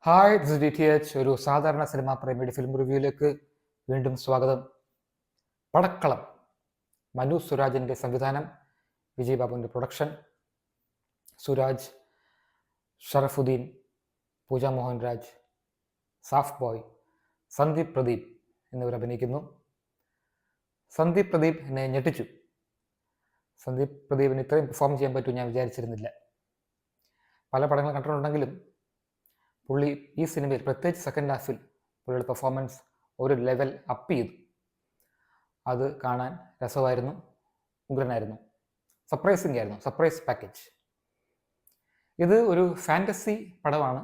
Hi this D T H. ഒരു സാധാരണ cinema പ്രേമിയുടെ film റിവ്യൂയിലേക്ക് വീണ്ടും സ്വാഗതം. പടക്കളം, മനു സുരാജിൻ്റെ സംവിധാനം, വിജയ് ബാബുവിൻ്റെ പ്രൊഡക്ഷൻ. സുരാജ്, ഷറഫുദ്ദീൻ, പൂജ മോഹൻരാജ്, സാഫ് ബോയ്, സന്ദീപ് പ്രദീപ് എന്നിവർ അഭിനയിക്കുന്നു. സന്ദീപ് പ്രദീപ് എന്നെ ഞെട്ടിച്ചു. സന്ദീപ് പ്രദീപിന് ഇത്രയും പെർഫോം ചെയ്യാൻ പറ്റും ഞാൻ വിചാരിച്ചിരുന്നില്ല. പല പടങ്ങൾ കണ്ടിട്ടുണ്ടെങ്കിലും പുള്ളി ഈ സിനിമയിൽ, പ്രത്യേകിച്ച് സെക്കൻഡ് ഹാഫിൽ, പുള്ളിയുടെ പെർഫോമൻസ് ഒരു ലെവൽ അപ്പ് ചെയ്തു. അത് കാണാൻ രസമായിരുന്നു, ഉഗ്രനായിരുന്നു, സർപ്രൈസിംഗ് ആയിരുന്നു, സർപ്രൈസ് പാക്കേജ്. ഇത് ഒരു ഫാൻറ്റസി പടമാണ്.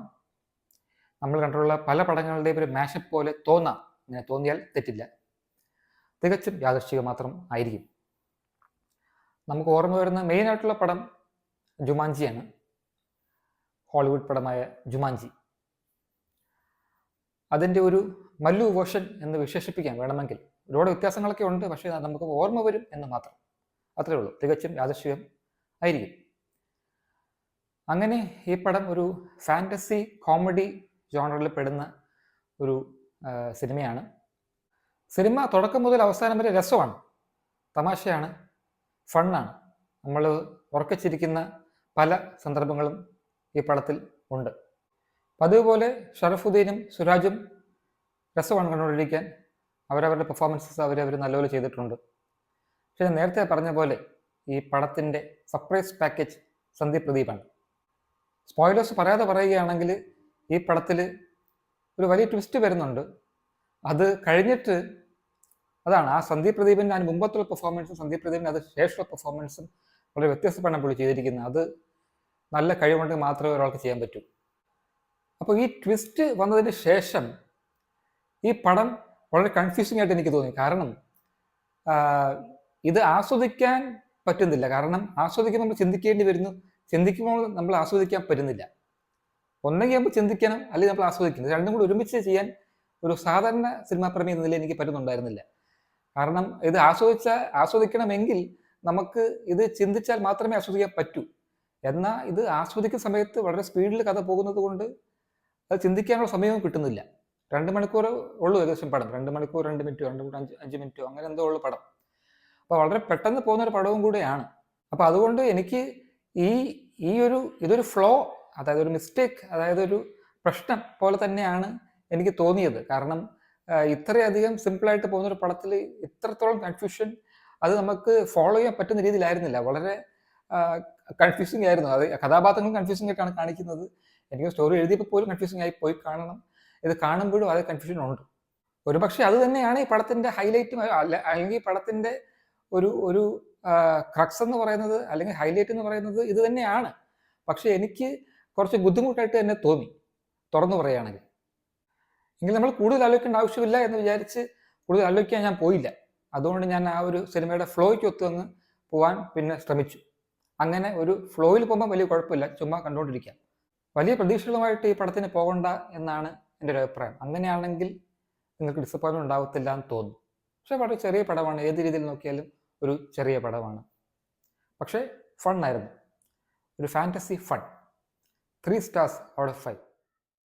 നമ്മൾ കണ്ടിട്ടുള്ള പല പടങ്ങളുടെയും ഒരു മാഷപ്പ് പോലെ തോന്നാം. ഇങ്ങനെ തോന്നിയാൽ തെറ്റില്ല. തികച്ചും യാദൃശ്ചികം മാത്രം ആയിരിക്കും. നമുക്ക് ഓർമ്മ വരുന്ന മെയിനായിട്ടുള്ള പടം ജുമാൻജിയാണ്. Hollywood പടമായ Jumanji. അതിൻ്റെ ഒരു മല്ലു വേർഷൻ എന്ന് വിശേഷിപ്പിക്കാൻ വേണമെങ്കിൽ. ഒരുപാട് വ്യത്യാസങ്ങളൊക്കെ ഉണ്ട്, പക്ഷേ നമുക്ക് ഓർമ്മ വരും എന്ന് മാത്രം. അത്രേ ഉള്ളൂ. തികച്ചും യാദൃശ്ചികം ആയിരിക്കും. അങ്ങനെ ഈ പടം ഒരു ഫാൻറ്റസി കോമഡി ജോണറിൽ പെടുന്ന ഒരു സിനിമയാണ്. സിനിമ തുടക്കം മുതൽ അവസാനം വരെ രസമാണ്, തമാശയാണ്, ഫണ്ണാണ്. നമ്മൾ ഉറക്കച്ചിരിക്കുന്ന പല സന്ദർഭങ്ങളും ഈ പടത്തിൽ ഉണ്ട്. അതുപോലെ ഷറഫുദ്ദീനും സുരാജും രസമാണ് കണ്ടുകൊണ്ടിരിക്കാൻ. അവരവരുടെ പെർഫോമൻസസ് അവരവർ നല്ലപോലെ ചെയ്തിട്ടുണ്ട്. പക്ഷേ ഞാൻ നേരത്തെ പറഞ്ഞ പോലെ ഈ പടത്തിൻ്റെ സർപ്രൈസ് പാക്കേജ് സന്ദീപ് പ്രദീപാണ്. സ്പോയിലേഴ്സ് പറയാതെ പറയുകയാണെങ്കിൽ ഈ പടത്തിൽ ഒരു വലിയ ട്വിസ്റ്റ് വരുന്നുണ്ട്. അത് കഴിഞ്ഞിട്ട് അതാണ് ആ സന്ദീപ് പ്രദീപിൻ്റെ അതിന് മുമ്പത്തുള്ള പെർഫോമൻസും സന്ദീപ് പ്രദീപിൻ്റെ അത് ശേഷമുള്ള പെർഫോമൻസും വളരെ വ്യത്യസ്തപ്പെടാൻ പുള്ളി ചെയ്തിരിക്കുന്നത്. അത് നല്ല കഴിവുണ്ടെങ്കിൽ മാത്രമേ ഒരാൾക്ക് ചെയ്യാൻ പറ്റൂ. അപ്പോൾ ഈ ട്വിസ്റ്റ് വന്നതിന് ശേഷം ഈ പടം വളരെ കൺഫ്യൂസിംഗ് ആയിട്ട് എനിക്ക് തോന്നി. കാരണം ഇത് ആസ്വദിക്കാൻ പറ്റുന്നില്ല. കാരണം ആസ്വദിക്കുമ്പോൾ നമ്മൾ ചിന്തിക്കേണ്ടി വരുന്നു, ചിന്തിക്കുമ്പോൾ നമ്മൾ ആസ്വദിക്കാൻ പറ്റുന്നില്ല. ഒന്നെങ്കിൽ നമ്മൾ ചിന്തിക്കണം, അല്ലെങ്കിൽ നമ്മൾ ആസ്വദിക്കണം. രണ്ടും കൂടി ഒരുമിച്ച് ചെയ്യാൻ ഒരു സാധാരണ സിനിമാ പ്രേമി എന്ന നിലയിൽ എനിക്ക് പറ്റുന്നുണ്ടായിരുന്നില്ല. കാരണം ഇത് ആസ്വദിക്കണമെങ്കിൽ നമുക്ക് ഇത് ചിന്തിച്ചാൽ മാത്രമേ ആസ്വദിക്കാൻ പറ്റൂ. എന്നാൽ ഇത് ആസ്വദിക്കുന്ന സമയത്ത് വളരെ സ്പീഡിൽ കഥ പോകുന്നത് കൊണ്ട് അത് ചിന്തിക്കാനുള്ള സമയവും കിട്ടുന്നില്ല. 2 മണിക്കൂർ ഉള്ളൂ ഏകദേശം പടം. 2 മണിക്കൂർ 2 മിനിറ്റോ 5 മിനിറ്റോ അങ്ങനെ എന്തോ ഉള്ളു പടം. അപ്പോൾ വളരെ പെട്ടെന്ന് പോകുന്നൊരു പടവും കൂടെയാണ്. അപ്പോൾ അതുകൊണ്ട് എനിക്ക് ഇതൊരു ഫ്ലോ, അതായത് ഒരു മിസ്റ്റേക്ക്, അതായത് ഒരു പ്രശ്നം പോലെ തന്നെയാണ് എനിക്ക് തോന്നിയത്. കാരണം ഇത്രയധികം സിമ്പിളായിട്ട് പോകുന്നൊരു പടത്തിൽ ഇത്രത്തോളം കൺഫ്യൂഷൻ അത് നമുക്ക് ഫോളോ ചെയ്യാൻ പറ്റുന്ന രീതിയിലായിരുന്നില്ല. വളരെ കൺഫ്യൂസിങ് ആയിരുന്നു. അത് കഥാപാത്രങ്ങളും കൺഫ്യൂസിംഗ് ആയിട്ടാണ് കാണിക്കുന്നത്. എനിക്ക് സ്റ്റോറി എഴുതിയപ്പോൾ പോലും കൺഫ്യൂസിംഗ് ആയി പോയി കാണണം. ഇത് കാണുമ്പോഴും അതേ കൺഫ്യൂഷൻ ഉണ്ട്. ഒരുപക്ഷെ അത് തന്നെയാണ് ഈ പടത്തിൻ്റെ ഹൈലൈറ്റും, അല്ലെങ്കിൽ ഈ പടത്തിൻ്റെ ഒരു ക്രക്സ് എന്ന് പറയുന്നത്, അല്ലെങ്കിൽ ഹൈലൈറ്റ് എന്ന് പറയുന്നത് ഇത് തന്നെയാണ്. പക്ഷെ എനിക്ക് കുറച്ച് ബുദ്ധിമുട്ടായിട്ട് തന്നെ തോന്നി, തുറന്നു പറയുകയാണെങ്കിൽ. എങ്കിൽ നമ്മൾ കൂടുതൽ ആലോചിക്കേണ്ട ആവശ്യമില്ല എന്ന് വിചാരിച്ച് കൂടുതൽ ആലോചിക്കാൻ ഞാൻ പോയില്ല. അതുകൊണ്ട് ഞാൻ ആ ഒരു സിനിമയുടെ ഫ്ലോയ്ക്ക് ഒത്തുവന്ന് പോകാൻ പിന്നെ ശ്രമിച്ചു. അങ്ങനെ ഒരു ഫ്ലോയിൽ പോകുമ്പോൾ വലിയ കുഴപ്പമില്ല, ചുമ്മാ കണ്ടുകൊണ്ടിരിക്കാം. വലിയ പ്രതീക്ഷകളുമായിട്ട് ഈ പടത്തിന് പോകണ്ട എന്നാണ് എൻ്റെ ഒരു അഭിപ്രായം. അങ്ങനെയാണെങ്കിൽ നിങ്ങൾക്ക് ഡിസപ്പോയിൻമെൻറ്റ് ഉണ്ടാകത്തില്ല എന്ന് തോന്നുന്നു. പക്ഷേ വളരെ ചെറിയ പടമാണ്, ഏത് രീതിയിൽ നോക്കിയാലും ഒരു ചെറിയ പടമാണ്. പക്ഷേ ഫണ്ണായിരുന്നു, ഒരു fantasy fun. 3 stars out of 5.